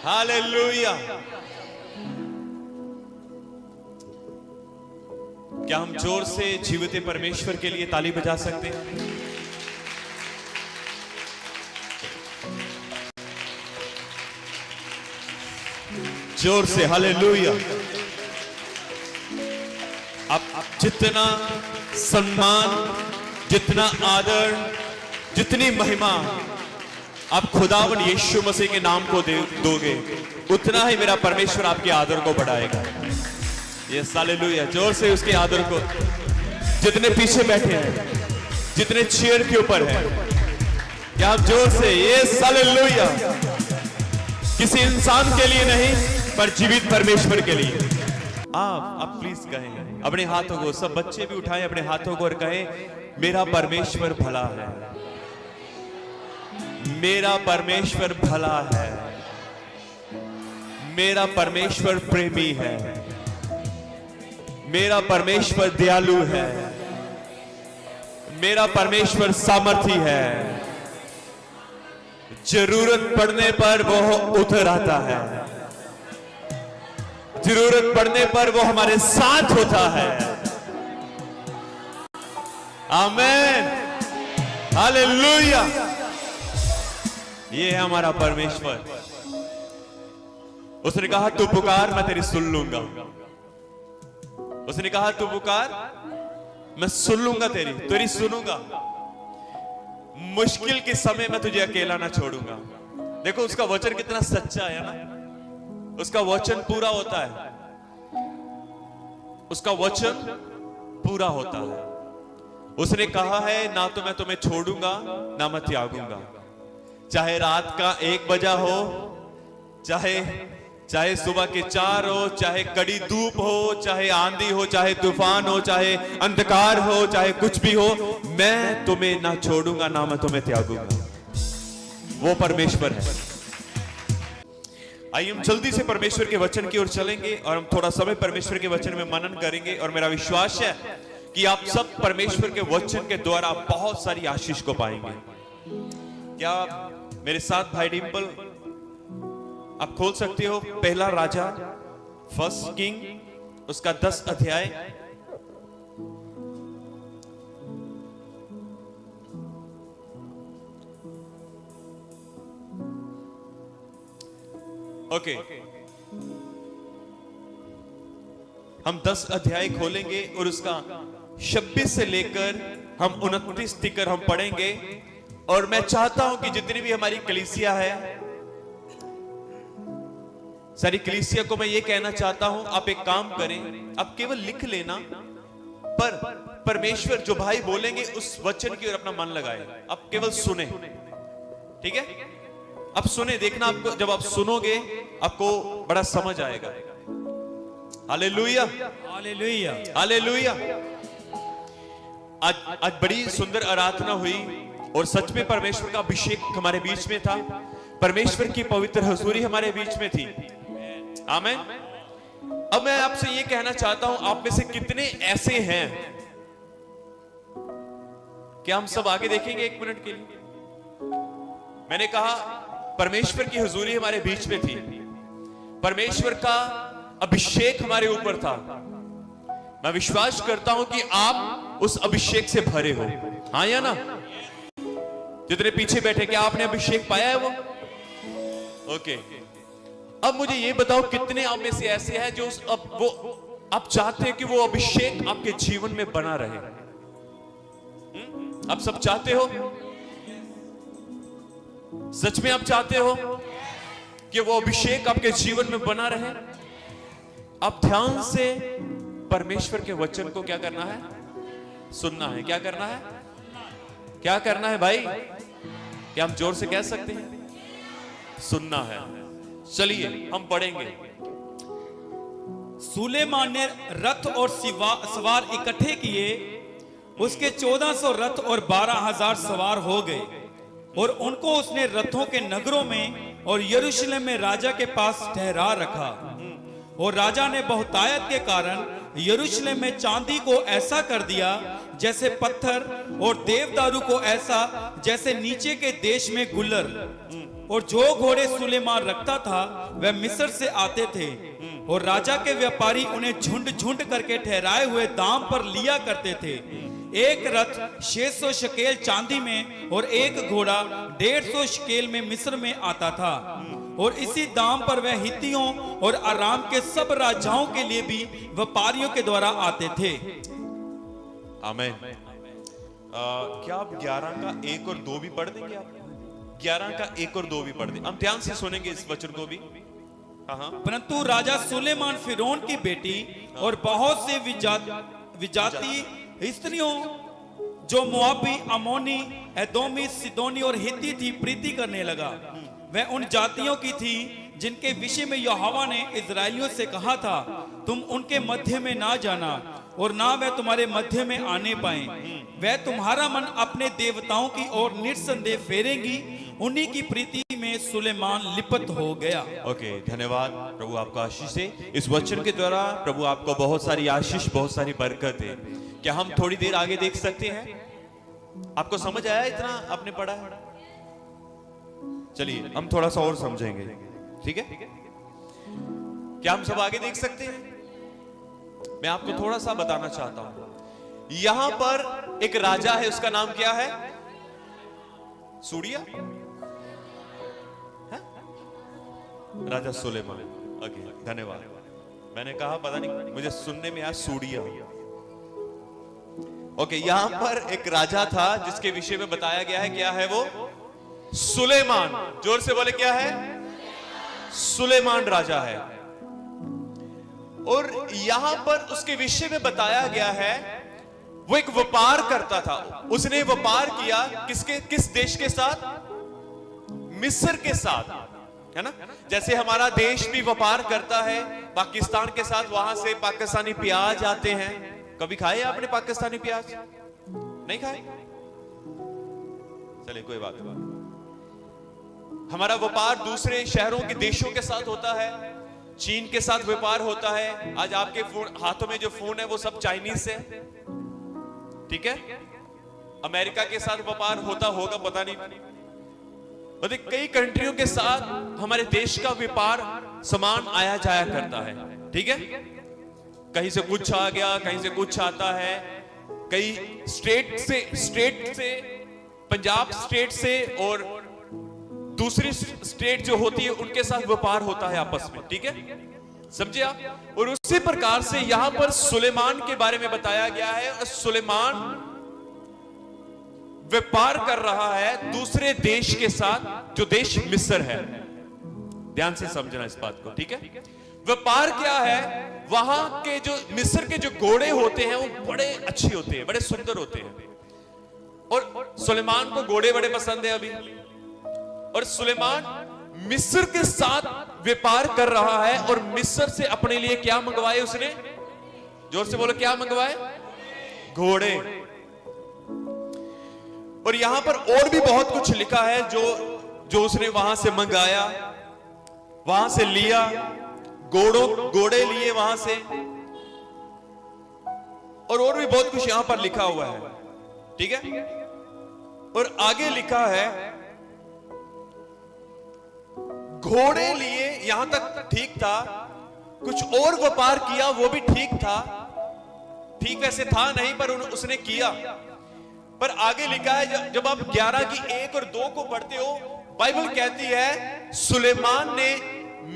Hallelujah. क्या हम जोर से जीवित परमेश्वर के लिए ताली बजा सकते हैं? जोर से हालेलुया। अब जितना सम्मान, जितना आदर, जितनी महिमा आप खुदावन यीशु मसीह के नाम को दोगे, उतना ही मेरा परमेश्वर आपके आदर को बढ़ाएगा। ये हालेलुया। जोर से उसके आदर को। जितने पीछे बैठे हैं, जितने चेयर के ऊपर हैं, क्या आप जोर से ये हालेलुया। किसी इंसान के लिए नहीं, पर जीवित परमेश्वर के लिए। आप प्लीज कहें अपने हाथों को, सब बच्चे भी उठाएं अपने हाथों को और कहें, मेरा परमेश्वर भला है, मेरा परमेश्वर भला है, मेरा परमेश्वर प्रेमी है, मेरा परमेश्वर दयालु है, मेरा परमेश्वर सामर्थी है। जरूरत पड़ने पर वो उतर आता है, जरूरत पड़ने पर वो हमारे साथ होता है। आमीन, हालेलुया। ये है हमारा परमेश्वर। उसने कहा तू पुकार, मैं तेरी सुन लूंगा। उसने कहा तू पुकार, मैं सुन लूंगा, तेरी सुनूंगा। मुश्किल के समय में तुझे अकेला ना छोड़ूंगा। देखो उसका वचन कितना सच्चा है ना। उसका वचन पूरा होता है, उसका वचन पूरा होता है। उसने कहा है ना तो मैं तुम्हें छोड़ूंगा, ना मैं त्यागूंगा। चाहे रात का 1 बजा हो, चाहे सुबह के 4 हो, चाहे कड़ी धूप हो, चाहे आंधी हो, चाहे तूफान हो, चाहे अंधकार हो, चाहे कुछ भी हो, मैं तुम्हें ना छोड़ूंगा, ना मैं तुम्हें त्यागूंगा। वो परमेश्वर है। आइए हम जल्दी से परमेश्वर के वचन की ओर चलेंगे और हम थोड़ा समय परमेश्वर के वचन में मनन करेंगे। और मेरा विश्वास है कि आप सब परमेश्वर के वचन के द्वारा बहुत सारी आशीष को पाएंगे। क्या मेरे साथ भाई डिंपल आप खोल सकते हो पहला राजा, 1 किंग, उसका 10 अध्याय। ओके, हम 10 अध्याय खोलेंगे और उसका 26 से लेकर हम 29 तक हम पढ़ेंगे। और मैं चाहता हूं कि जितनी भी हमारी कलीसिया है, सारी कलीसिया को मैं ये कहना चाहता हूं, आप एक काम करें, आप केवल लिख लेना, पर परमेश्वर जो भाई बोलेंगे उस वचन की ओर अपना मन लगाए। आप केवल सुने, ठीक है? आप सुने, देखना आपको, जब आप सुनोगे आपको बड़ा समझ आएगा। Hallelujah, hallelujah, hallelujah. आज बड़ी सुंदर आराधना हुई और सच में परमेश्वर का अभिषेक हमारे बीच में था। परमेश्वर की पवित्र हुजूरी हमारे बीच में थी। आमीन। अब मैं आपसे ये कहना चाहता हूं, आप में से कितने ऐसे हैं? क्या हम सब आगे देखेंगे 1 मिनट के लिए? मैंने कहा परमेश्वर की हुजूरी हमारे बीच में थी, परमेश्वर का अभिषेक हमारे ऊपर था। मैं विश्वास करता हूं कि आप उस अभिषेक से भरे हो। हाँ या ना? जितने पीछे बैठे, क्या आपने अभिषेक पाया है? वो ओके। अब मुझे ये बताओ, कितने आप में से ऐसे हैं जो आप चाहते हैं कि वो अभिषेक आपके जीवन में बना रहे? आप सब चाहते हो? सच में आप चाहते हो कि वो अभिषेक आपके जीवन में बना रहे? आप ध्यान से परमेश्वर के वचन को क्या करना है? सुनना है। क्या करना है? क्या करना है भाई? क्या हम जोर से कह सकते हैं? सुनना है। चलिए हम पढ़ेंगे। सुलेमान ने रथ और सवार इकट्ठे किए, उसके 1400 रथ और 12,000 सवार हो गए, और उनको उसने रथों के नगरों में और यरूशलेम में राजा के पास ठहरा रखा। और राजा ने बहुतायत के कारण यरूशलेम में चांदी को ऐसा कर दिया जैसे पत्थर, और देवदारू को ऐसा जैसे नीचे के देश में गुल्लर। और जो घोड़े सुलेमान रखता था वह मिस्र से आते थे, और राजा के व्यापारी उन्हें झुंड झुंड करके ठहराए हुए दाम पर लिया करते थे। एक रथ 600 शकेल चांदी में और एक घोड़ा 150 शकेल में मिस्र में आता था, और इसी दाम पर वह हित्तियों और आराम के सब राजाओं के लिए भी व्यापारियों के द्वारा आते थे। आमीन। क्या आप 11 का 1 और 2 भी पढ़ देंगे? आप 11 का 1 और 2 भी पढ़ दें, हम ध्यान से सुनेंगे इस वचन को भी। हाँ। परंतु राजा सुलेमान फिरौन की बेटी और बहुत से विजाती स्त्रियों जो मोआबी, अमोनी, एदोमी, सिदोनी और हित्ती थी प्रीति करने लगा। वह उन जातियों की थी जिनके विषय में यहोवा ने इजराइलियों से कहा था, तुम उनके मध्य में ना जाना और ना वह तुम्हारे मध्य में आने पाए। वह तुम्हारा मन अपने देवताओं की ओर निस्संदेह फेरेंगी। उन्हीं की प्रीति में सुलेमान लिप्त हो गया। ओके, धन्यवाद। प्रभु आपको आशीष दे। इस वचन के द्वारा प्रभु आपको बहुत सारी आशीष, बहुत सारी बरकत है। क्या हम थोड़ी देर आगे देख सकते हैं? आपको समझ आया इतना आपने पढ़ा है? चलिए हम थोड़ा सा और समझेंगे, ठीक है? क्या हम सब आगे देख सकते हैं? मैं आपको थोड़ा सा बताना चाहता हूं। यहां पर एक राजा है, उसका नाम क्या है? सूड़िया, राजा सुलेमान। ओके, धन्यवाद। मैंने कहा पता नहीं, मुझे सुनने में आया सूड़िया। ओके, यहां पर एक राजा था जिसके विषय में बताया गया है। क्या है वो? सुलेमान। जोर से बोले, क्या है? सुलेमान राजा है। और यहां पर उसके विषय में बताया गया है, वो एक व्यापार करता था। उसने व्यापार किया किस देश के साथ? मिस्र के साथ, है ना? जैसे हमारा देश भी व्यापार करता है पाकिस्तान के साथ, वहां से पाकिस्तानी प्याज आते हैं। कभी खाए आपने पाकिस्तानी प्याज? नहीं खाए? चलिए कोई बात नहीं। हमारा व्यापार दूसरे शहरों के देशों के साथ होता है। चीन के साथ व्यापार होता है। आज आपके हाथों में जो फोन है वो सब चाइनीज से, ठीक है? अमेरिका के साथ व्यापार होता होगा, पता नहीं। कई कंट्रियों के साथ हमारे देश का व्यापार सामान आया जाया करता है, ठीक है? कहीं से कुछ आ गया, कहीं से कुछ आता है। कई स्टेट से पंजाब स्टेट से और दूसरी स्टेट जो होती है उनके साथ व्यापार होता है आपस में, ठीक है? समझे आप? और उसी प्रकार से यहां पर सुलेमान के बारे में बताया गया है। सुलेमान व्यापार कर रहा है दूसरे देश के साथ, जो देश मिस्र है। ध्यान से समझना इस बात को, ठीक है? व्यापार क्या है? वहां के जो मिस्र के जो घोड़े होते हैं वो बड़े अच्छे होते हैं, बड़े सुंदर होते हैं। और सुलेमान को घोड़े बड़े पसंद है अभी। और सुलेमान मिस्र के साथ व्यापार कर रहा है, और मिस्र से अपने लिए क्या मंगवाए उसने? जोर से बोलो, क्या मंगवाए? घोड़े। और यहां पर और भी बहुत कुछ लिखा है जो उसने वहां से मंगाया, वहां से लिया। घोड़े लिए वहां से, और भी बहुत कुछ यहां पर लिखा हुआ है, ठीक है? और आगे लिखा है घोड़े लिए, यहां तक ठीक था। कुछ और व्यापार किया, वो भी ठीक था। ठीक वैसे था नहीं, पर उसने किया। पर आगे लिखा है, जब आप 11 की 1 और 2 को पढ़ते हो, बाइबल कहती है सुलेमान ने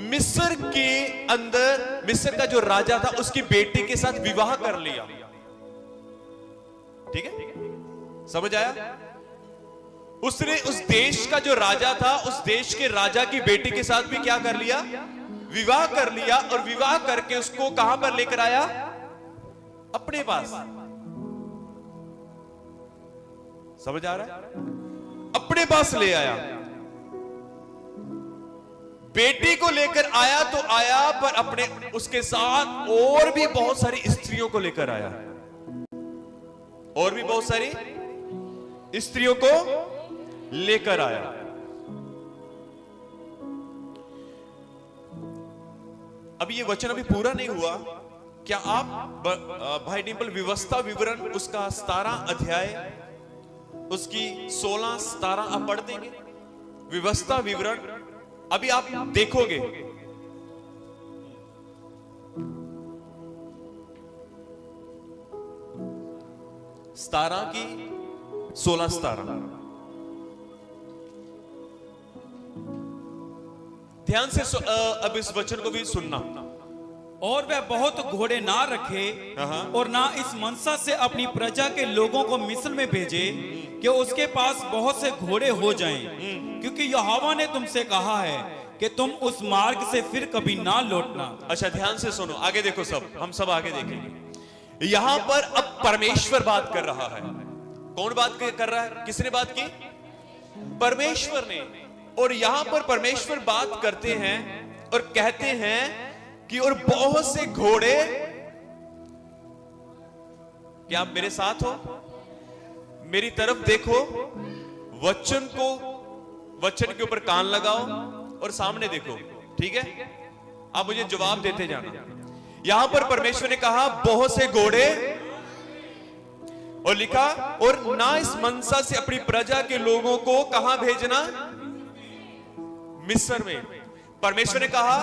मिस्र के अंदर, मिस्र का जो राजा था उसकी बेटी के साथ विवाह कर लिया, ठीक है? समझ आया? उसने उस देश का जो राजा था, उस देश के राजा की बेटी के साथ भी क्या कर लिया? विवाह कर लिया। और विवाह करके उसको कहां पर लेकर आया? अपने पास। समझ आ रहा है? अपने पास ले आया। बेटी को लेकर आया तो आया, पर अपने उसके साथ और भी बहुत सारी स्त्रियों को लेकर आया। और भी बहुत सारी स्त्रियों को लेकर आया। अभी ये वचन अभी पूरा नहीं हुआ। क्या आप भाई डिंपल व्यवस्था विवरण उसका 17 अध्याय, उसकी 16-17 आप पढ़ देंगे? व्यवस्था विवरण अभी आप देखोगे। सतारा की 16 17 ध्यान से अब इस वचन को भी सुनना। और वह बहुत घोड़े ना रखे और ना इस मनसा से अपनी प्रजा के लोगों को मिस्र में भेजे कि उसके पास बहुत से घोड़े हो जाएं, क्योंकि यहोवा ने तुमसे कहा है कि तुम उस मार्ग से फिर कभी ना लौटना। अच्छा ध्यान से सुनो, आगे देखो, हम सब आगे देखेंगे। यहां पर अब परमेश्वर बात कर रहा है। कौन बात कर रहा है? किसने बात की? परमेश्वर ने। और यहां पर परमेश्वर बात करते हैं और कहते हैं कि और बहुत से घोड़े, क्या आप मेरे साथ हो? मेरी तरफ देखो, वचन के ऊपर कान लगाओ और सामने देखो, ठीक है? आप मुझे जवाब देते जाना। यहां पर परमेश्वर ने कहा बहुत से घोड़े, और लिखा और ना इस मनसा से अपनी प्रजा के लोगों को कहां भेजना? मिस्र में। परमेश्वर ने कहा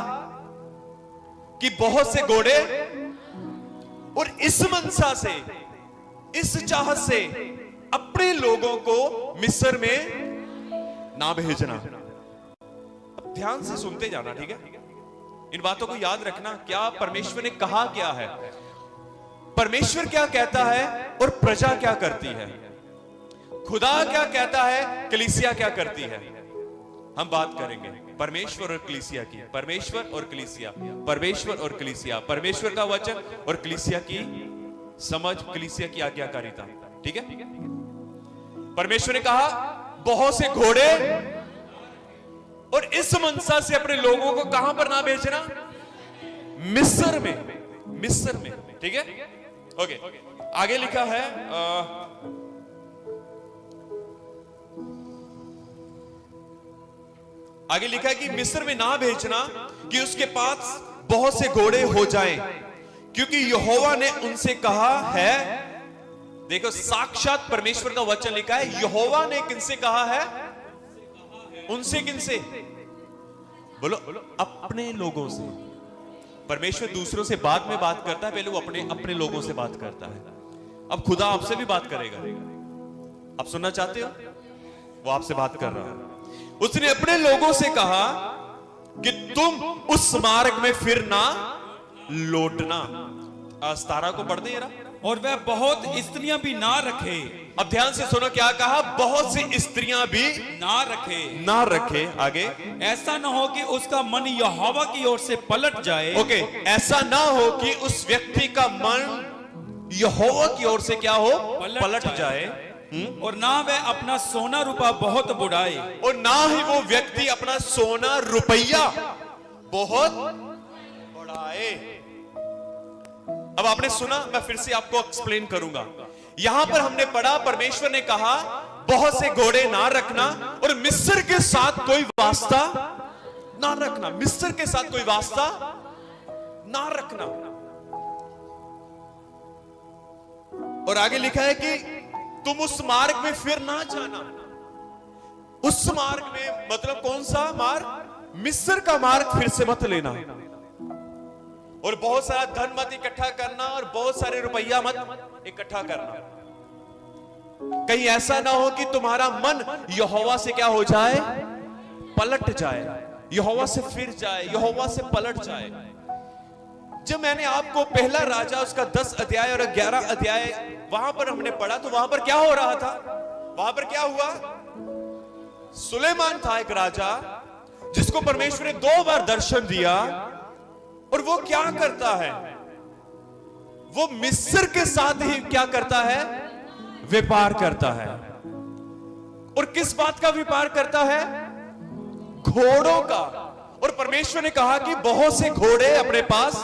कि बहुत से घोड़े, और इस मनसा से, इस चाहत से अपने लोगों को मिस्र में ना भेजना। अब ध्यान से सुनते जाना, ठीक है? इन बातों को याद रखना। क्या परमेश्वर ने कहा क्या है, परमेश्वर क्या कहता है और प्रजा क्या करती है, खुदा क्या कहता है, कलीसिया क्या करती है। हम बात करेंगे परमेश्वर और कलीसिया की। परमेश्वर और कलीसिया, परमेश्वर और कलीसिया, परमेश्वर का वचन और कलीसिया की समझ, कलीसिया की आज्ञाकारिता, ठीक है? परमेश्वर ने कहा बहुत से घोड़े, और इस मनसा से अपने लोगों को कहां पर ना भेजना? मिस्र में। मिस्र में, ठीक है? ओके, आगे लिखा है आगे लिखा है कि मिस्र में ना भेजना कि उसके पास बहुत से घोड़े हो जाएं, क्योंकि यहोवा ने उनसे कहा है। देखो, साक्षात परमेश्वर का वचन लिखा है। यहोवा ने किनसे कहा है? उनसे। किनसे? बोलो, अपने लोगों से। परमेश्वर दूसरों से बाद में बात करता है, पहले वो अपने लोगों से बात करता है। अब खुदा आपसे भी बात करेगा। आप सुनना चाहते हो? वो आपसे बात कर रहा है। उसने अपने लोगों से कहा कि तुम उस मार्ग में फिर ना लौटना। 17 को पढ़ दे जरा। और वह बहुत स्त्रियां भी ना रखे। अब ध्यान से सुनो, क्या कहा? बहुत सी स्त्रियां भी ना रखे। आगे, ऐसा ना हो कि उसका मन यहोवा की ओर से पलट जाए। ओके, ऐसा ना हो कि उस व्यक्ति का मन यहोवा की ओर से क्या हो? पलट जाए। और ना वह अपना सोना रुपया बहुत बुढ़ाए, और ना ही वो व्यक्ति अपना सोना रुपया बहुत बढ़ाए। अब आपने सुना, मैं फिर से आपको एक्सप्लेन करूंगा। यहां पर हमने पढ़ा, परमेश्वर ने कहा बहुत से घोड़े ना रखना और मिस्र के साथ कोई वास्ता ना रखना। मिस्र के साथ कोई वास्ता ना रखना। और आगे लिखा है कि तुम उस मार्ग में फिर ना जाना। उस मार्ग में मतलब कौन सा मार्ग? मिस्र का मार्ग फिर से मत लेना, और बहुत सारा धन मत इकट्ठा करना, और बहुत सारे रुपया मत इकट्ठा करना। कहीं ऐसा ना हो कि तुम्हारा मन यहोवा से क्या हो जाए? पलट जाए, यहोवा से फिर जाए, यहोवा से पलट जाए। जब मैंने आपको पहला राजा उसका 10 अध्याय और 11 अध्याय वहां पर हमने पढ़ा, तो वहां पर क्या हो रहा था? वहां पर क्या हुआ? सुलेमान था एक राजा जिसको परमेश्वर ने 2 बार दर्शन दिया, और वो क्या करता है? वो मिस्र के साथ ही क्या करता है? व्यापार करता है। और किस बात का व्यापार करता है? घोड़ों का। और परमेश्वर ने कहा कि बहुत से घोड़े अपने पास।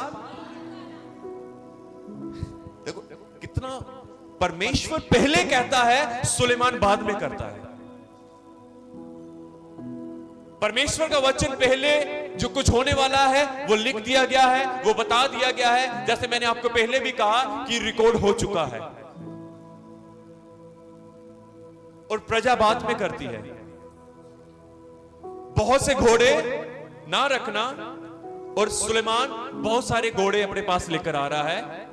देखो कितना परमेश्वर पहले कहता है, सुलेमान बाद में करता है। परमेश्वर का वचन पहले जो कुछ होने वाला है वो लिख दिया गया है, वो बता दिया गया है। जैसे मैंने आपको पहले भी कहा कि रिकॉर्ड हो चुका है, और प्रजा बाद में करती है। बहुत से घोड़े ना रखना, और सुलेमान बहुत सारे घोड़े अपने पास लेकर आ रहा है।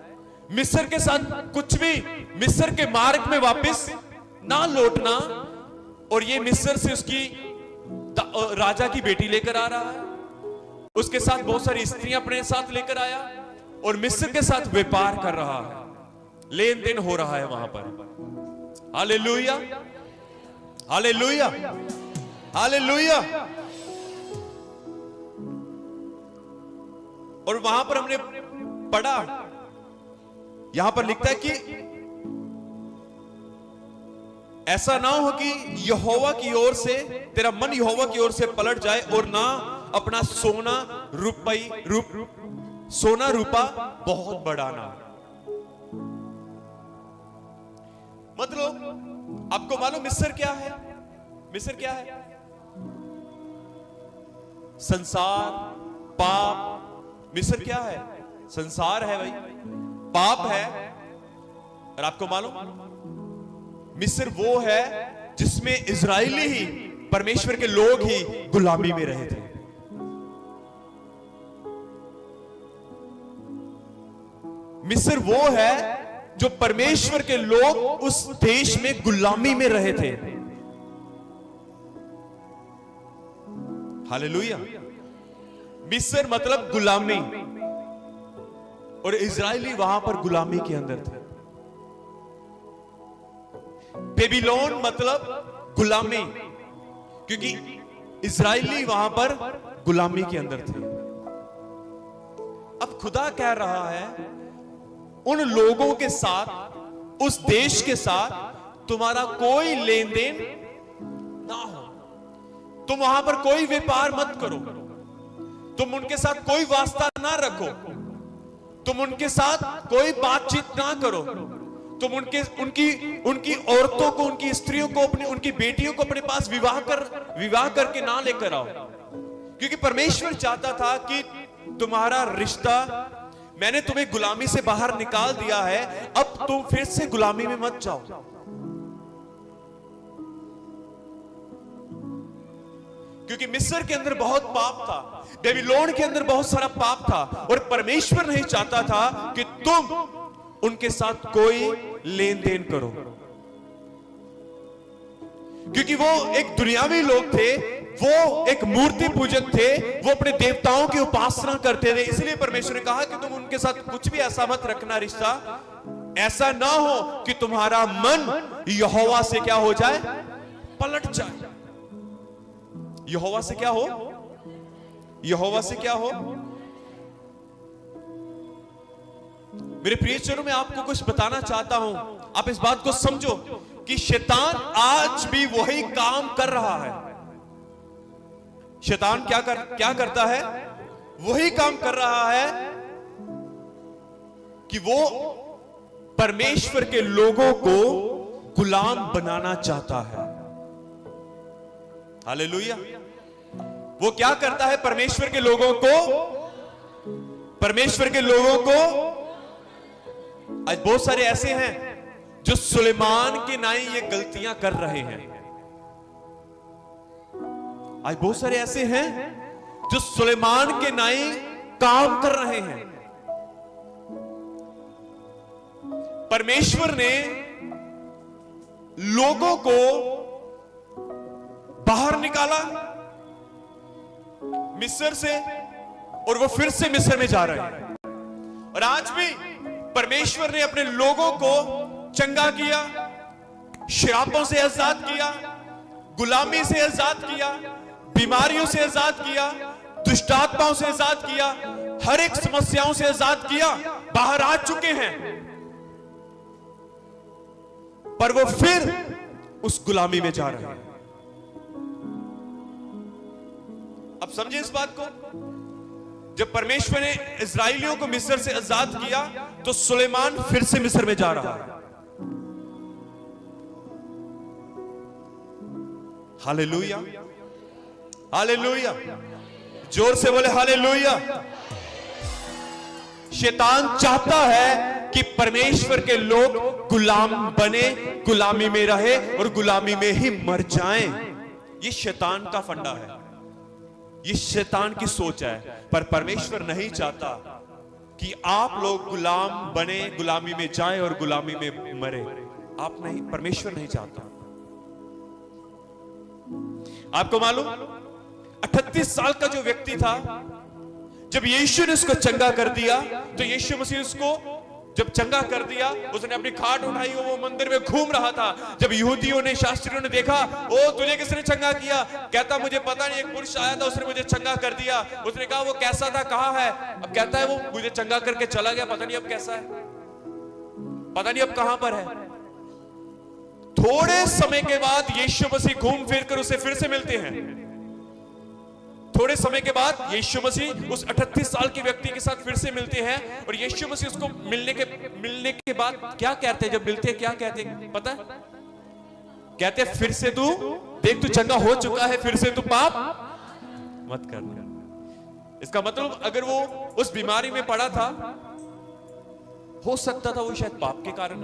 मिस्र के साथ कुछ भी, मिस्र के मार्ग में वापस ना लौटना, और ये मिस्र से उसकी राजा की बेटी लेकर आ रहा है, उसके साथ बहुत सारी स्त्रियां अपने साथ लेकर आया, और मिस्र के साथ व्यापार कर रहा है, लेन देन हो रहा है वहां पर। Hallelujah, hallelujah, hallelujah. और वहां पर हमने पढ़ा, यहां पर लिखता है कि ऐसा ना हो कि यहोवा की ओर से तेरा मन यहोवा की ओर से पलट जाए, और ना अपना सोना रूपा बहुत बढ़ाना। मतलब आपको मालूम मिस्र क्या है? मिस्र क्या है? संसार, पाप। मिस्र क्या है? संसार है भाई, पाप है। और आपको मालूम मिस्र वो है जिसमें इजरायली ही, परमेश्वर के लोग ही गुलामी में रहे थे। मिस्र वो है जो परमेश्वर के लोग उस देश में गुलामी में रहे थे। हालेलुया। मिस्र मतलब गुलामी, और इजरायली वहां पर गुलामी के अंदर थे। बेबीलोन मतलब गुलामी, क्योंकि इजरायली वहां पर गुलामी के अंदर थे। अब खुदा कह रहा है उन लोगों के साथ, उस देश के साथ तुम्हारा कोई लेन देन ना हो, तुम वहां पर कोई व्यापार मत करो, तुम उनके साथ कोई वास्ता ना रखो, तुम उनके साथ कोई बातचीत ना करो, तुम उनकी औरतों को, उनकी स्त्रियों को, उनकी बेटियों को अपने पास विवाह करके ना लेकर आओ, क्योंकि परमेश्वर चाहता था कि तुम्हारा रिश्ता, मैंने तुम्हें गुलामी से बाहर निकाल दिया है, अब तुम फिर से गुलामी में मत जाओ। क्योंकि मिस्र के अंदर बहुत पाप था, बेबीलोन के अंदर बहुत सारा पाप था, और परमेश्वर नहीं चाहता था कि तुम उनके साथ कोई लेन देन करो, क्योंकि वो एक दुनियावी लोग थे, वो एक मूर्ति पूजक थे, वो अपने देवताओं की उपासना करते थे। इसलिए परमेश्वर ने कहा कि तुम उनके साथ कुछ भी ऐसा मत रखना रिश्ता, ऐसा ना हो कि तुम्हारा मन यहोवा से क्या हो जाए, पलट जाए। यहोवा से क्या हो? यहोवा से क्या हो? मेरे प्रियजनों, मैं आपको कुछ बताना चाहता हूं, आप इस बात को समझो कि शैतान आज भी वही काम कर रहा है। शैतान क्या करता है? वही काम कर रहा है कि वो परमेश्वर के लोगों को गुलाम बनाना चाहता है। हालेलुया। वो क्या करता है? परमेश्वर के लोगों को आज बहुत सारे ऐसे हैं जो सुलेमान के नाई ये गलतियां कर रहे हैं। आज बहुत सारे ऐसे हैं जो सुलेमान के नाई काम कर रहे हैं। परमेश्वर ने लोगों को बाहर निकाला मिस्र से, और वो फिर से मिस्र में जा रहे हैं। और आज भी परमेश्वर ने अपने लोगों को चंगा किया, श्रापों से आजाद किया, गुलामी से आजाद किया, बीमारियों से आजाद किया, दुष्टात्माओं से आजाद किया, हर एक समस्याओं से आजाद किया, बाहर आ चुके हैं, पर वो फिर उस गुलामी में जा रहे हैं। अब समझे इस बात को? जब परमेश्वर ने इस्राएलियों को मिस्र से आजाद किया, तो सुलेमान फिर से मिस्र में जा रहा है। हालेलुया, हालेलुया, जोर से बोले हालेलुया। शैतान चाहता है कि परमेश्वर के लोग गुलाम बने, गुलामी में रहे और गुलामी में ही मर जाएं। ये शैतान का फंडा है। ये शैतान की सोच है, पर परमेश्वर नहीं चाहता कि आप लोग गुलाम बने, गुलामी में जाएं और गुलामी में मरे। आप नहीं, परमेश्वर नहीं चाहता। आपको मालूम 38 साल का जो व्यक्ति था, जब यीशु ने उसको चंगा कर दिया, तो यीशु मसीह उसको जब चंगा कर दिया, उसने अपनी खाट उठाई, वो मंदिर में घूम रहा था। जब यहूदियों ने, शास्त्रियों ने देखा, ओ तुझे किसने चंगा किया? कहता मुझे पता नहीं, एक पुरुष आया था, उसने मुझे चंगा कर दिया। उसने कहा वो कैसा था, कहां है? अब कहता है वो मुझे चंगा करके चला गया, पता नहीं अब कैसा है, पता नहीं अब कहां पर है। थोड़े समय के बाद यीशु मसीह घूम फिर कर उसे फिर से मिलते हैं। थोड़े समय के बाद यीशु मसीह उस 38 साल के व्यक्ति के साथ फिर से मिलते हैं, और यीशु मसीह उसको मिलने के बाद क्या कहते हैं? जब मिलते हैं क्या कहते हैं पता है? कहते हैं फिर से तू देख, तू चंगा हो चुका है, फिर से तू पाप मत कर। इसका मतलब अगर वो उस बीमारी में पड़ा था, हो सकता था वो शायद पाप के कारण,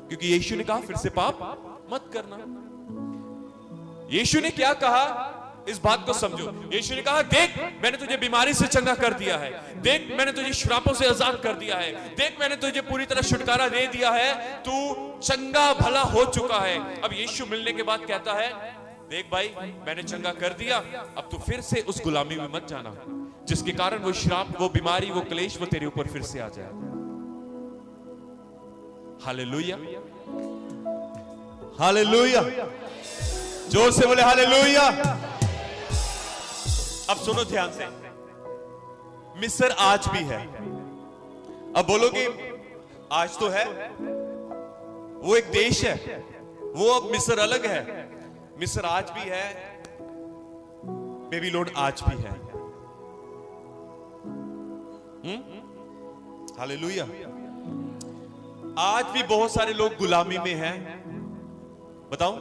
क्योंकि यीशु ने कहा फिर से पाप मत करना। यीशु ने क्या कहा, इस बात को समझो। यीशु ने कहा देख मैंने तुझे बीमारी से चंगा कर दिया है, देख मैंने तुझे श्रापों से आजाद कर दिया है, देख मैंने तुझे पूरी तरह छुटकारा दे दिया है, तू चंगा भला हो चुका है। अब यीशु मिलने के बाद कहता है देख भाई मैंने चंगा कर दिया, अब तू फिर से उस गुलामी में मत जाना, जिसके कारण वो श्राप, वो बीमारी, वो क्लेश वो तेरे ऊपर फिर से आ जाए। हालेलुया, हालेलुया, जोर से बोले हालेलुया। अब सुनो ध्यान से, मिस्र आज भी है। अब बोलोगे आज तो है, वो एक देश है, वो अब मिस्र अलग है। मिस्र आज भी है, बेबीलोन आज भी है। हालेलुया। आज भी बहुत सारे लोग गुलामी में हैं। बताऊं,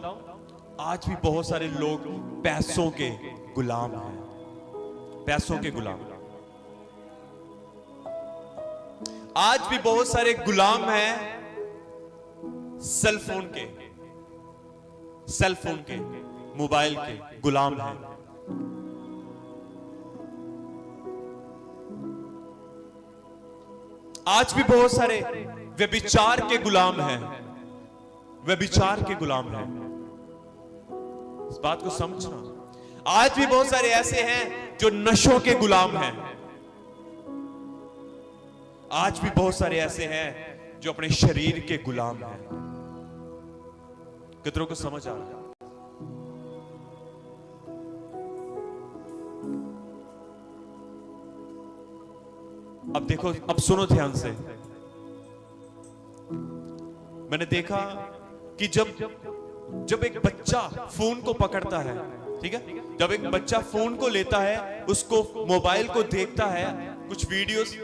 आज भी बहुत सारे लोग पैसों के गुलाम हैं, पैसों के गुलाम। आज भी बहुत सारे गुलाम हैं सेलफोन के, सेलफोन के, मोबाइल के गुलाम हैं। आज भी बहुत सारे व्यभिचार के गुलाम हैं, व्यभिचार के गुलाम हैं। इस बात को समझना। आज भी बहुत सारे ऐसे हैं जो नशों के गुलाम हैं। आज भी बहुत सारे ऐसे हैं जो अपने शरीर के गुलाम हैं। कितनों को समझ आ रहा है? अब देखो, अब सुनो ध्यान से। मैंने देखा कि जब एक बच्चा फोन को पकड़ता है, ठीक है, जब एक बच्चा फोन को लेता है, उसको मोबाइल को देखता है, कुछ वीडियोस,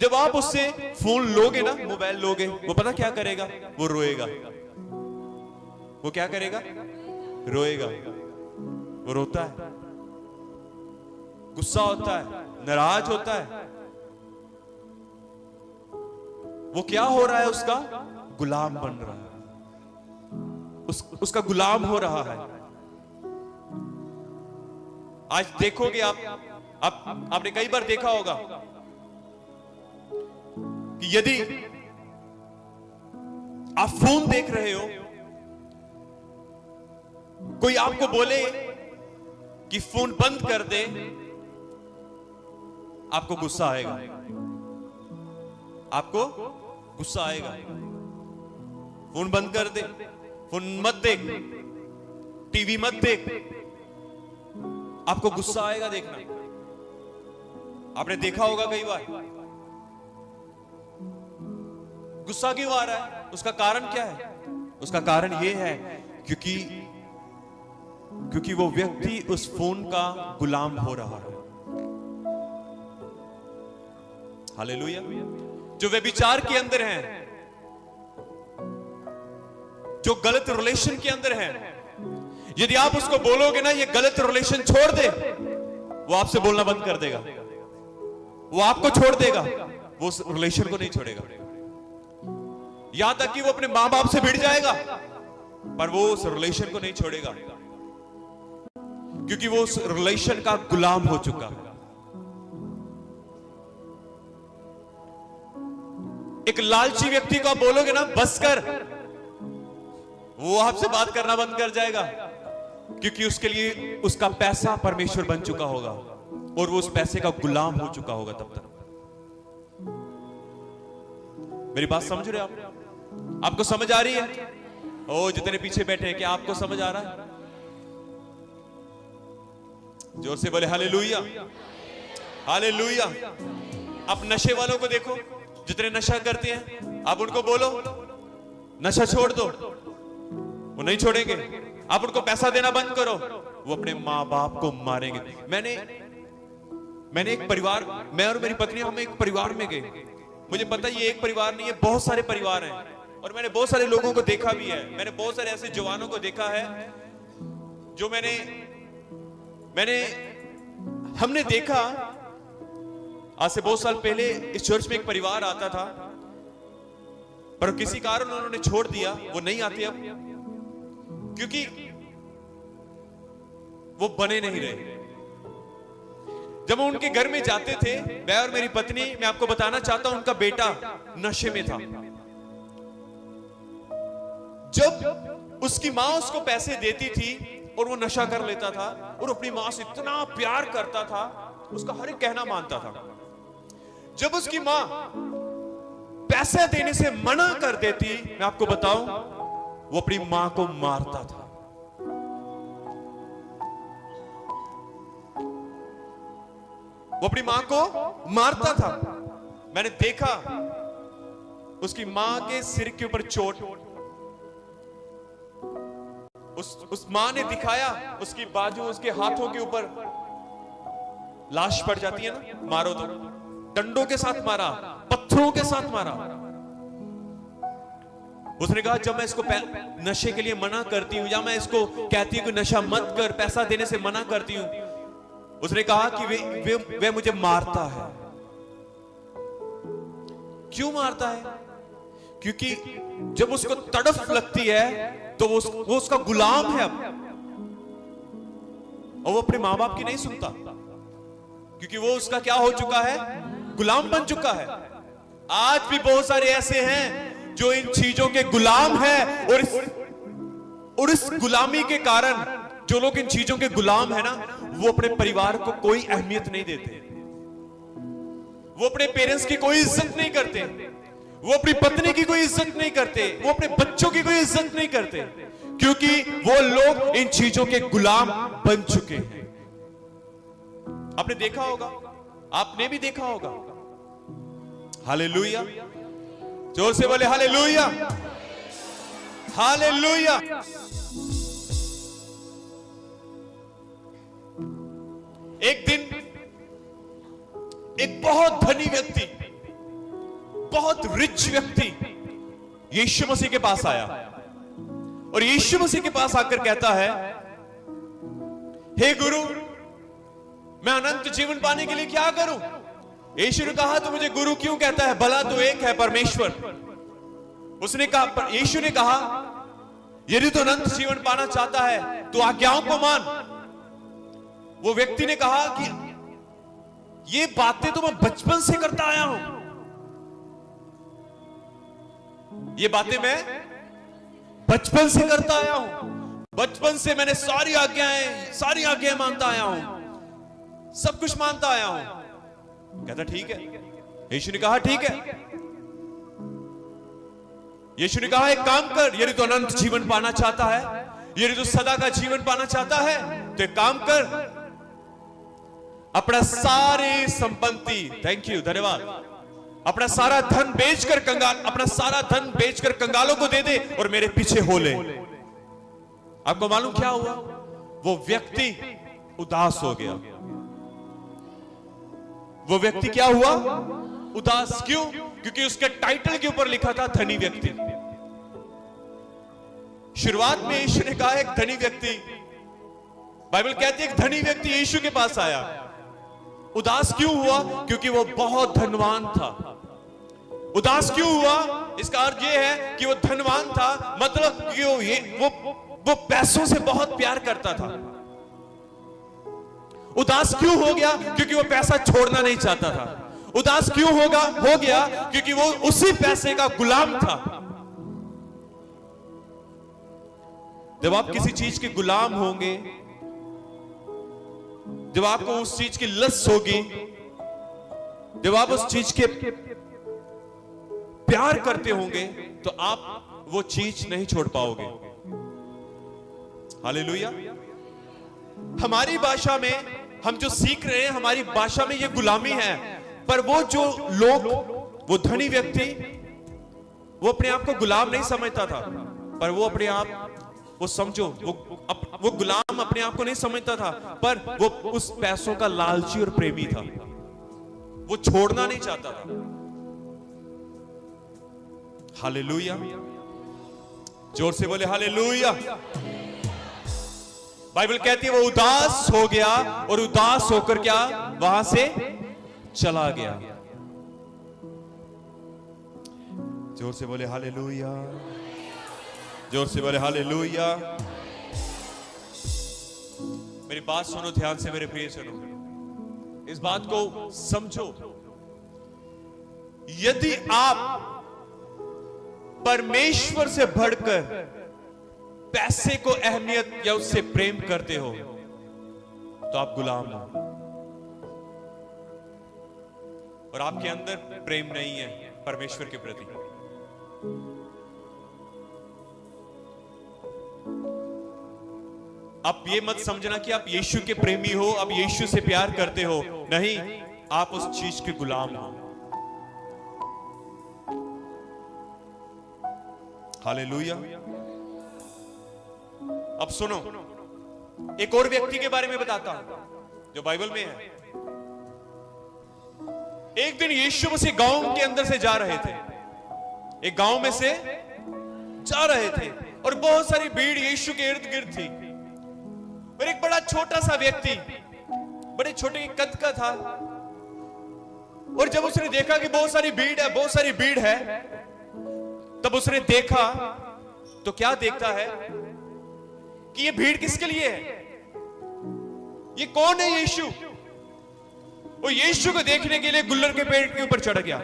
जब आप उससे फोन लोगे ना, मोबाइल लोगे, वो पता क्या करेगा? वो रोएगा। वो क्या करेगा? रोएगा। वो रोता है, गुस्सा होता है, नाराज होता है। वो क्या हो रहा है? उसका गुलाम बन रहा है, उसका गुलाम हो रहा है। आज देखोगे आपने कई बार देखा होगा कि यदि आप फोन देख रहे हो, कोई आपको बोले कि फोन बंद कर दे, आपको गुस्सा आएगा, आपको गुस्सा आएगा। फोन बंद कर दे, फोन मत देख, टीवी मत देख, आपको गुस्सा आएगा। देखना, आपने देखा होगा कई बार। गुस्सा क्यों आ रहा है? उसका कारण क्या है? उसका कारण यह है क्योंकि वो व्यक्ति उस फोन का गुलाम हो रहा है। हालेलुया। जो व्यभिचार के अंदर हैं, जो गलत रिलेशन के अंदर हैं, यदि आप उसको बोलोगे ना ये गलत रिलेशन छोड़ दे, वो आपसे बोलना बंद कर देगा, वो आपको छोड़ देगा, वो उस रिलेशन को नहीं छोड़ेगा। यहां तक कि वो अपने मां बाप से भिड़ जाएगा, पर वो उस रिलेशन को नहीं छोड़ेगा। क्योंकि वो उस रिलेशन का गुलाम हो चुका है। एक लालची व्यक्ति को आप बोलोगे ना बस कर, वो आपसे बात करना बंद कर जाएगा, क्योंकि उसके लिए उसका पैसा परमेश्वर बन चुका होगा और वो उस पैसे का गुलाम हो चुका होगा तब तक। मेरी बात समझ रहे हो आप? आपको समझ आ रही है? ओ जितने पीछे बैठे हैं, क्या आपको समझ आ रहा है? जोर से बोले हालेलुया, हालेलुया। आप नशे वालों को देखो, जितने नशा करते हैं, आप उनको बोलो नशा छोड़ दो, वो नहीं छोड़ेंगे। आप उनको पैसा देना बंद करो, वो अपने माँ बाप को मारेंगे। मैंने एक परिवार, मैं और मेरी पत्नी, हम एक परिवार में गए। मुझे पता ये एक परिवार नहीं है, बहुत सारे परिवार हैं, और मैंने बहुत सारे लोगों को देखा भी है। मैंने बहुत सारे ऐसे जवानों को देखा है जो हमने देखा। आज से बहुत साल पहले इस चर्च में एक परिवार आता था, पर किसी कारण उन्होंने छोड़ दिया, वो नहीं आते अब, क्योंकि वो बने नहीं रहे। जब हम उनके घर में जाते थे, मैं और मेरी पत्नी, मैं आपको बताना चाहता हूं, उनका बेटा नशे में था। जब उसकी मां उसको पैसे देती थी और वो नशा कर लेता था, और अपनी मां से इतना प्यार करता था, उसका हर एक कहना मानता था। जब उसकी मां पैसे देने से मना कर देती, मैं आपको बताऊं, वो अपनी मां को मारता था। वो अपनी मां को मारता था। मैंने देखा उसकी मां के सिर के ऊपर चोट, उस मां ने दिखाया, उसकी बाजू, उसके हाथों के ऊपर लाश पड़ जाती है ना, मारो तो, डंडों के साथ मारा, पत्थरों के साथ मारा। उसने कहा जब मैं इसको नशे के लिए मना करती हूं, या मैं इसको कहती हूं कि नशा मत कर, पैसा देने से मना करती हूं, उसने कहा कि वे मुझे मारता है। क्यों मारता है? क्योंकि जब उसको तड़फ लगती है तो वो उसका गुलाम है अब, और वो अपने मां बाप की नहीं सुनता, क्योंकि वो उसका क्या हो चुका है? गुलाम बन चुका है। आज भी बहुत सारे ऐसे हैं जो इन चीजों के गुलाम हैं, और इस गुलामी के कारण जो लोग इन चीजों के गुलाम है ना, वो अपने परिवार को कोई अहमियत नहीं देते, वो अपने पेरेंट्स की कोई इज्जत नहीं करते, वो अपनी पत्नी की कोई इज्जत नहीं करते, वो अपने बच्चों की कोई इज्जत नहीं करते, क्योंकि वो लोग इन चीजों के गुलाम बन चुके हैं। आपने देखा होगा, आपने भी देखा होगा। हालेलुया, जोर से बोले हालेलुया, हालेलुया। एक दिन एक बहुत धनी व्यक्ति, बहुत रिच व्यक्ति यीशु मसीह के पास आया, और यीशु मसीह के पास आकर कहता है, हे गुरु, मैं अनंत जीवन पाने के लिए क्या करूं? यीशु ने कहा, तो मुझे गुरु क्यों कहता है? भला तो एक है, परमेश्वर। उसने कहा, यीशु ने कहा, यदि तो अनंत जीवन पाना चाहता है तो आज्ञाओं को मान। वो व्यक्ति ने कहा कि ये बातें तो मैं बचपन से करता आया हूं, ये बातें मैं बचपन से करता आया हूं, बचपन से मैंने सारी आज्ञाएं मानता आया हूं, सब कुछ मानता आया हूं। कहता ठीक है। यीशु ने कहा ठीक है। यीशु ने कहा एक काम कर, यदि तो अनंत जीवन पाना चाहता है, यदि तो सदा का जीवन पाना चाहता है, तो एक काम कर, अपना सारी संपत्ति, थैंक यू, धन्यवाद, अपना सारा धन बेचकर कंगालों को दे दे और मेरे पीछे हो ले। आपको मालूम क्या हुआ? वो व्यक्ति उदास हो गया। वो व्यक्ति क्या हुआ? उदास। क्यों? क्योंकि उसके टाइटल के ऊपर लिखा था धनी व्यक्ति। शुरुआत में यीशु ने कहा एक धनी व्यक्ति, बाइबल कहती है एक धनी व्यक्ति यीशु के पास आया। उदास क्यों हुआ? क्योंकि वो बहुत धनवान था। उदास क्यों हुआ? इसका अर्थ यह है कि वो धनवान था, मतलब कि वो पैसों से बहुत प्यार करता था। उदास क्यों हो गया? क्योंकि वो पैसा छोड़ना नहीं चाहता था। उदास क्यों हो गया? क्योंकि वो उसी पैसे का गुलाम था। जब आप किसी चीज के गुलाम होंगे, जब आपको उस चीज की लत होगी, जब आप उस चीज के प्यार करते होंगे, तो आप वो चीज नहीं छोड़ पाओगे। हालेलुया। हमारी भाषा में हम जो सीख रहे हैं, हमारी भाषा में ये गुलामी है, पर वो जो लोग, वो धनी व्यक्ति, वो अपने आप को गुलाम नहीं समझता था, पर वो अपने आप, वो समझो, वो गुलाम अपने आप को नहीं समझता था, पर वो उस पैसों का लालची और प्रेमी था। वो छोड़ना नहीं चाहता था। हालेलुया। जोर से बोले हालेलुया। बाइबल कहती है वो उदास हो गया और उदास होकर क्या वहां से चला गया। जोर से बोले हालेलुया। जोर से बोले हालेलुया। मेरी बात सुनो ध्यान से मेरे प्रिय सुनो, इस बात को समझो। यदि आप परमेश्वर से बढ़कर पैसे को अहमियत या उससे प्रेम करते हो, तो आप गुलाम हो और आपके अंदर प्रेम नहीं है परमेश्वर के प्रति। आप ये मत समझना कि आप यीशु के प्रेमी हो, आप यीशु से प्यार करते हो। नहीं, आप उस चीज के गुलाम हो। हालेलुया। अब सुनो, एक और व्यक्ति के बारे में बताता हूं जो बाइबल में है। एक दिन यीशु मसीह गांव के अंदर से जा रहे थे, एक गांव में से जा रहे थे और बहुत सारी भीड़ यीशु के इर्द गिर्द थी। और एक बड़ा छोटा सा व्यक्ति, बड़े छोटे कद का था, और जब उसने देखा कि बहुत सारी भीड़ है, बहुत सारी भीड़ है, तब उसने देखा तो क्या देखता है कि ये भीड़ किसके लिए है? ये कौन है यीशु? वो यीशु को देखने के लिए गुल्लर के पेड़ के ऊपर चढ़ गया।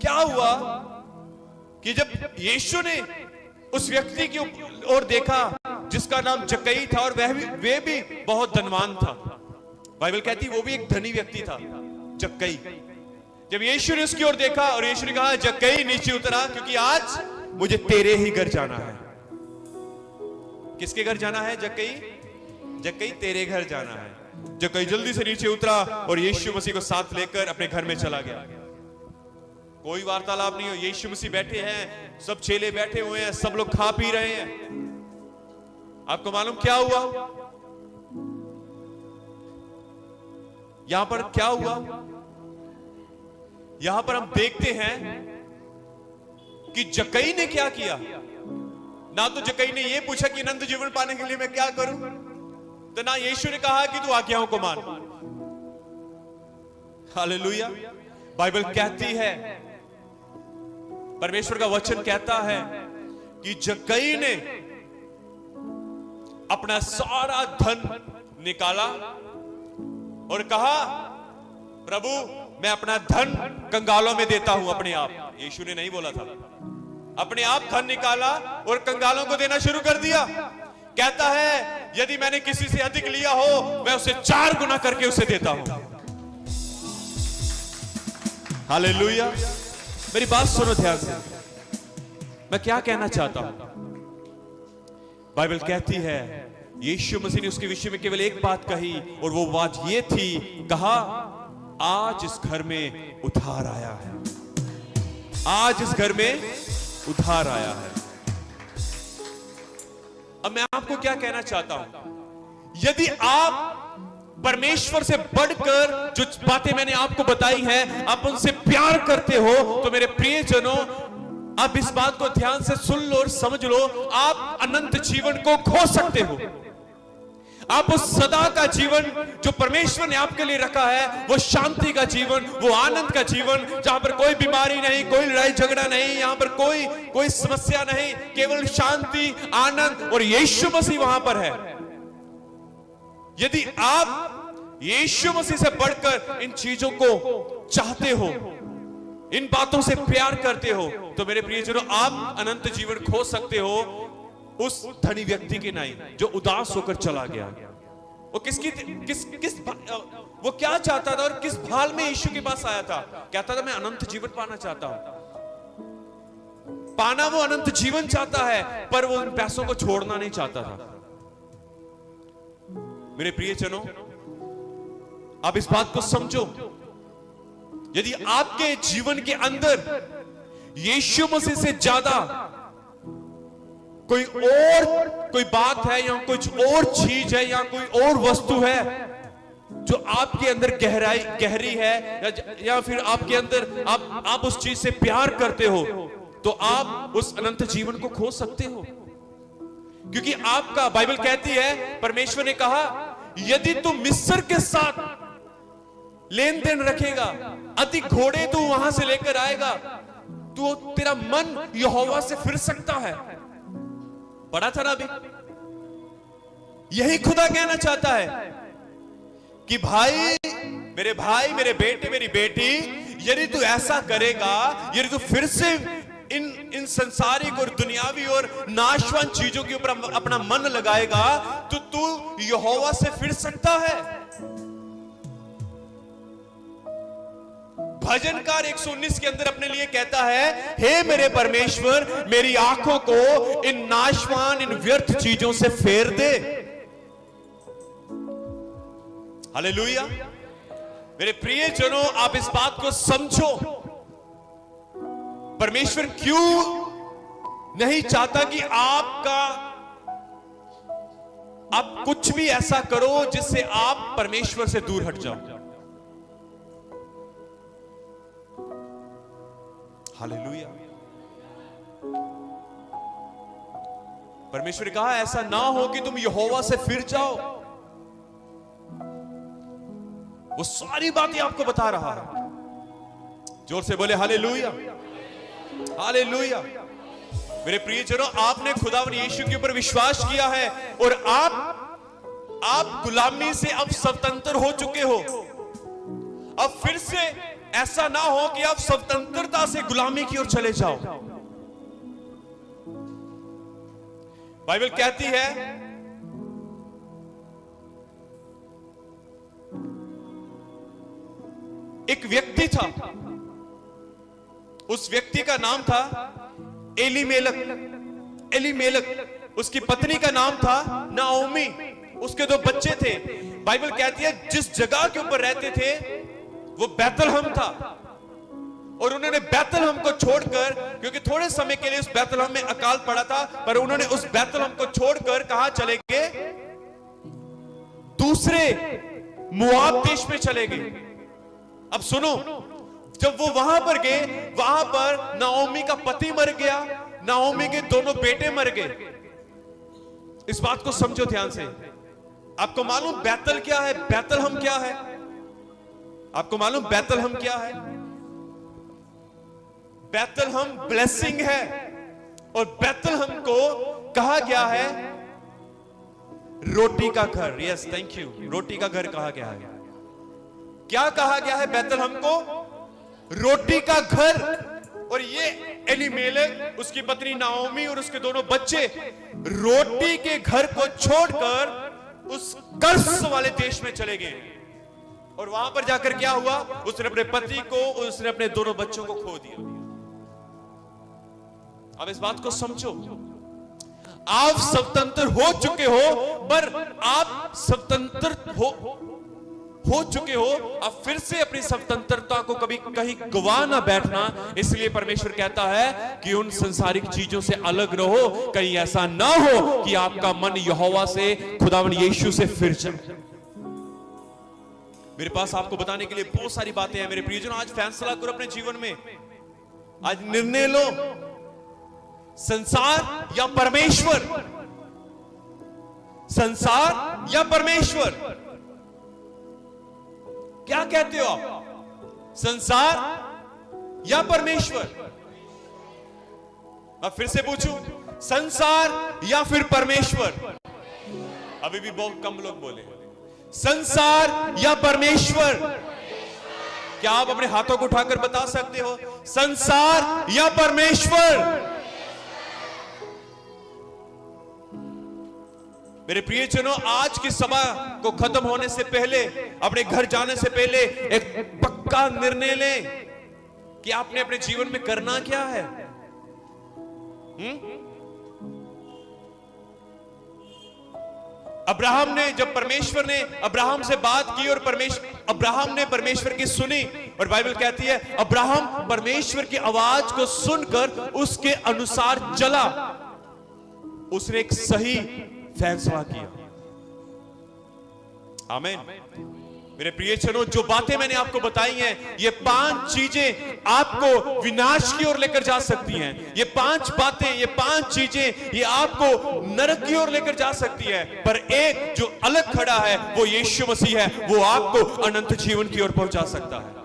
क्या हुआ कि जब यीशु ने उस व्यक्ति की ओर देखा जिसका नाम जक्कई था, और वे भी बहुत धनवान था। बाइबल कहती वो भी एक धनी व्यक्ति था, जक्कई। जब यीशु ने उसकी ओर देखा और यीशु ने कहा, जक्कई नीचे उतरा, क्योंकि आज मुझे तेरे ही घर जाना है। किसके घर जाना है? जक्कई, जक्कई तेरे घर जाना है। जक्कई जल्दी से नीचे उतरा और यीशु मसीह को साथ लेकर अपने घर में चला गया। कोई वार्तालाप नहीं हो, यीशु मसीह बैठे हैं, सब चेले बैठे हुए हैं, सब लोग खा पी रहे हैं। आपको मालूम क्या हुआ? यहां पर क्या हुआ? यहां पर हम देखते हैं कि जक्कई ने क्या किया। ना तो जक्कई ने यह पूछा कि अनंत जीवन पाने के लिए मैं क्या करूं, तो ना यीशु ने कहा कि तू आज्ञाओं को मान। हालेलुया। बाइबल कहती है, परमेश्वर का वचन कहता है कि जक्कई ने अपना सारा धन निकाला और कहा, प्रभु मैं अपना धन कंगालों में देता हूं अपने आप। यीशु ने नहीं बोला था, अपने आप धन निकाला और कंगालों को देना शुरू कर दिया। कहता है यदि मैंने किसी से अधिक लिया हो, मैं उसे 4 गुना करके उसे देता हूं। हालेलुया। मेरी बात सुनो ध्यान से, मैं क्या कहना चाहता हूं। बाइबल कहती है यीशु मसीह ने उसके विषय में केवल एक बात कही, और वो बात ये थी, कहा आज इस घर में उद्धार आया है। आज इस घर में उद्धार आया है। अब मैं आपको क्या कहना चाहता हूं, यदि आप परमेश्वर से बढ़कर जो बातें मैंने आपको बताई हैं, आप उनसे प्यार करते हो, तो मेरे प्रियजनों आप इस बात को ध्यान से सुन लो और समझ लो, आप अनंत जीवन को खो सकते हो। आप उस सदा का जीवन जो परमेश्वर ने आपके लिए रखा है, वो शांति का जीवन, वो आनंद का जीवन, जहां पर कोई बीमारी नहीं, कोई लड़ाई झगड़ा नहीं, यहां पर कोई समस्या नहीं, केवल शांति, आनंद और यीशु मसीह वहां पर है। यदि आप यीशु मसीह से बढ़कर इन चीजों को चाहते हो, इन बातों से प्यार करते हो, तो मेरे प्रियजनों, आप अनंत जीवन खो सकते हो उस धनी व्यक्ति के नहीं जो उदास होकर चला गया। वो वो क्या चाहता था और किस भाल में यीशु के पास आया था? कहता था मैं अनंत जीवन पाना चाहता हूं। पाना वो अनंत जीवन चाहता है, पर वो उन पैसों को छोड़ना नहीं चाहता था। मेरे प्रियजनों, आप इस बात को समझो, यदि आपके जीवन के अंदर यीशु मसीह से ज्यादा कोई बात है या कुछ और चीज है या कोई और वस्तु है जो आपके अंदर गहरी है, या फिर आपके अंदर आप उस चीज से प्यार करते हो, तो आप उस अनंत जीवन को खो सकते हो। क्योंकि आपका, बाइबल कहती है, परमेश्वर ने कहा, यदि तू मिस्र के साथ लेन देन रखेगा, अधिक घोड़े तू वहां से लेकर आएगा, तो तेरा मन यहोवा से फिर सकता है। पढ़ा था ना अभी? यही खुदा कहना चाहता है कि भाई, मेरे बेटे, मेरी बेटी, यदि तू ऐसा करेगा, यदि तू फिर से इन संसारिक और दुनियावी और नाशवान चीजों के ऊपर अपना मन लगाएगा, तो तू यहोवा से फिर सकता है। भजनकार 119 के अंदर अपने लिए कहता है, हे मेरे परमेश्वर, मेरी आंखों को इन नाशवान, इन व्यर्थ चीजों से फेर दे। हालेलुया। मेरे प्रियजनों, आप इस बात को समझो, परमेश्वर क्यों नहीं चाहता कि आप कुछ भी ऐसा करो जिससे आप परमेश्वर से दूर हट जाओ। हालेलुया। परमेश्वर ने कहा, ऐसा ना हो कि तुम यहोवा से फिर जाओ। वो सारी बातें आपको बता रहा है। जोर से बोले हालेलुया, हालेलुया। मेरे प्रियजनों, आपने खुदावन यीशु के ऊपर विश्वास किया है और आप गुलामी से अब स्वतंत्र हो चुके हो। अब फिर से ऐसा ना हो कि आप स्वतंत्रता से गुलामी की ओर चले जाओ। बाइबल कहती है, एक व्यक्ति था, उस व्यक्ति का नाम था एलीमेलक। उसकी पत्नी का नाम था नाओमी। उसके 2 बच्चे थे। बाइबल कहती है, जिस जगह के ऊपर रहते थे वो बैतलहम था, और उन्होंने बैतलहम को छोड़कर, क्योंकि थोड़े समय के लिए उस बैतलहम में अकाल पड़ा था, पर उन्होंने उस बैतलहम को छोड़कर कहां चले गए? दूसरे मोआब देश में चले गए। अब सुनो, जब वो वहां पर गए, वहां पर नाओमी का पति मर गया, नाओमी के दोनों बेटे मर गए। इस बात को समझो ध्यान से। आपको मालूम बैतल क्या है? बैतलहम क्या है? आपको मालूम बैतलहम क्या है? बैतलहम ब्लेसिंग है, और बैतलहम को कहा गया है रोटी का घर। Yes, thank you. रोटी का घर कहा गया है। क्या कहा गया है बैतलहम को? रोटी का घर। और ये एलीमेलेक, उसकी पत्नी नाओमी और उसके दोनों बच्चे रोटी के घर को छोड़कर उस कर्ज वाले देश में चले गए। और वहां पर जाकर क्या हुआ? उसने अपने पति को, उसने अपने दोनों बच्चों को खो दिया। अब इस बात को समझो, आप स्वतंत्र हो चुके हो, पर आप स्वतंत्र हो चुके हो, अब फिर से अपनी स्वतंत्रता को कभी कहीं गवा ना बैठना। इसलिए परमेश्वर कहता है कि उन संसारिक चीजों से अलग रहो, कहीं ऐसा ना हो कि आपका मन यहोवा से, खुदावन यीशु से फिर जाए। मेरे पास आपको बताने के लिए बहुत सारी बातें हैं। मेरे प्रियजनों, आज फैसला करो अपने जीवन में, आज निर्णय लो, संसार या परमेश्वर, संसार या परमेश्वर? क्या कहते हो आप? संसार या परमेश्वर? मैं फिर से पूछूं, संसार या फिर परमेश्वर? अभी भी बहुत कम लोग बोले। संसार या परमेश्वर? क्या आप अपने हाथों को उठाकर बता सकते हो, संसार या परमेश्वर? मेरे प्रियजनों, आज की सभा को खत्म होने से पहले, अपने घर जाने से पहले एक पक्का निर्णय लें कि आपने अपने जीवन में करना क्या है। अब्राहम ने, जब परमेश्वर ने अब्राहम से बात की और अब्राहम ने परमेश्वर की सुनी, और बाइबल कहती है अब्राहम परमेश्वर की आवाज को सुनकर उसके अनुसार चला। उसने एक सही फैसला किया। आमीन। मेरे प्रियजनों, जो बातें मैंने आपको बताई हैं, ये 5 चीजें आपको विनाश की ओर लेकर जा सकती हैं। ये 5 बातें, ये 5 चीजें, ये आपको नरक की ओर लेकर जा सकती है। पर एक जो अलग खड़ा है, वो यीशु मसीह है। वो आपको अनंत जीवन की ओर पहुंचा सकता है।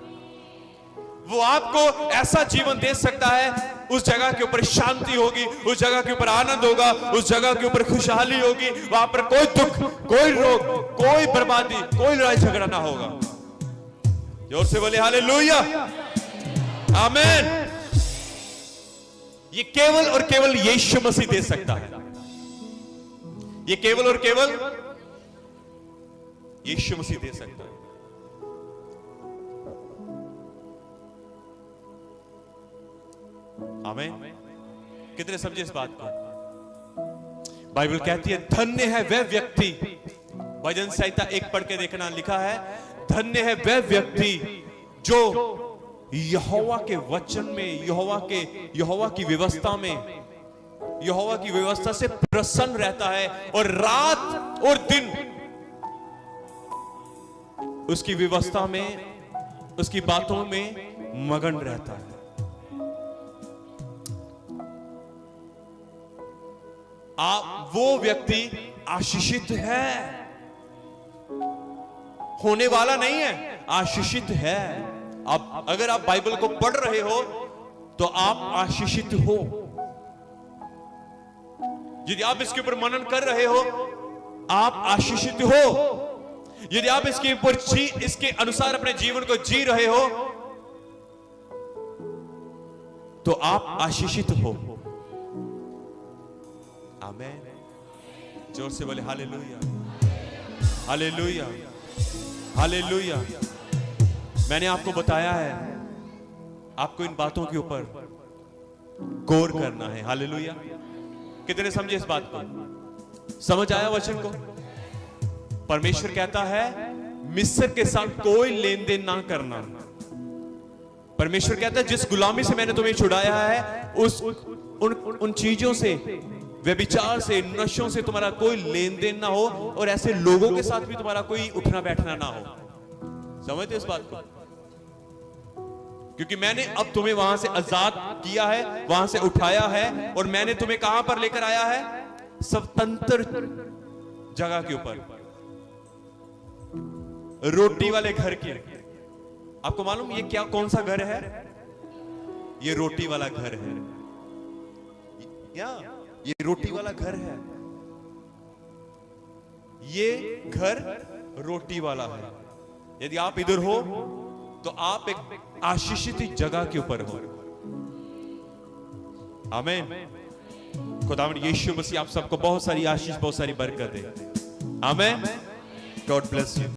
वो आपको ऐसा जीवन दे सकता है, उस जगह के ऊपर शांति होगी, उस जगह के ऊपर आनंद होगा, उस जगह के ऊपर खुशहाली होगी। वहां पर कोई दुख, कोई रोग, कोई बर्बादी, कोई लड़ाई झगड़ा ना होगा। जोर से बोले हालेलुया, आमीन। ये केवल और केवल यीशु मसीह दे सकता है। ये केवल और केवल यीशु मसीह दे सकता है। आमीन। कितने समझे इस बात को? बाइबल कहती है धन्य है वह व्यक्ति, भजन संहिता 1 पढ़ के देखना, लिखा है धन्य है वह व्यक्ति जो यहोवा के वचन में, यहोवा की व्यवस्था में, यहोवा की व्यवस्था से प्रसन्न रहता है और रात और दिन उसकी व्यवस्था में, उसकी बातों में मगन रहता है। आप, वो व्यक्ति आशीषित है, होने वाला नहीं है, आशीषित है। अब अगर आप बाइबल को पढ़ रहे हो तो आप आशीषित हो। यदि आप इसके ऊपर मनन कर रहे हो, आप आशीषित हो। यदि आप इसके ऊपर इसके अनुसार अपने जीवन को जी रहे हो तो आप आशीषित हो। आमीन। जोर से बोले हालेलुया, हालेलुया, हालेलुया। मैंने आपको बताया है, आपको इन बातों के ऊपर गौर करना है। हालेलुया। कितने समझे इस बात को? समझ आया वचन को? परमेश्वर कहता है मिस्र के साथ कोई लेन देन ना करना। परमेश्वर कहता है जिस गुलामी से मैंने तुम्हें छुड़ाया है, उन चीजों से, व्यभिचार से, नशों से तुम्हारा कोई लेन देन ना हो, और ऐसे लोगों के साथ भी तुम्हारा कोई उठना बैठना ना हो। समझते इस बात को? क्योंकि मैंने अब तुम्हें वहां से आजाद किया है, वहां से उठाया है, और मैंने तुम्हें कहां पर लेकर आया है? स्वतंत्र जगह के ऊपर, रोटी वाले घर की। आपको मालूम ये क्या, कौन सा घर है? ये रोटी वाला घर है। ये रोटी वाला घर है। ये घर रोटी वाला है। यदि आप इधर हो तो आप एक आशीषित जगह के ऊपर हो। आमीन। खुदावंद यीशु मसीह आप सबको बहुत सारी आशीष, बहुत सारी बरकत दे। आमीन। God bless you.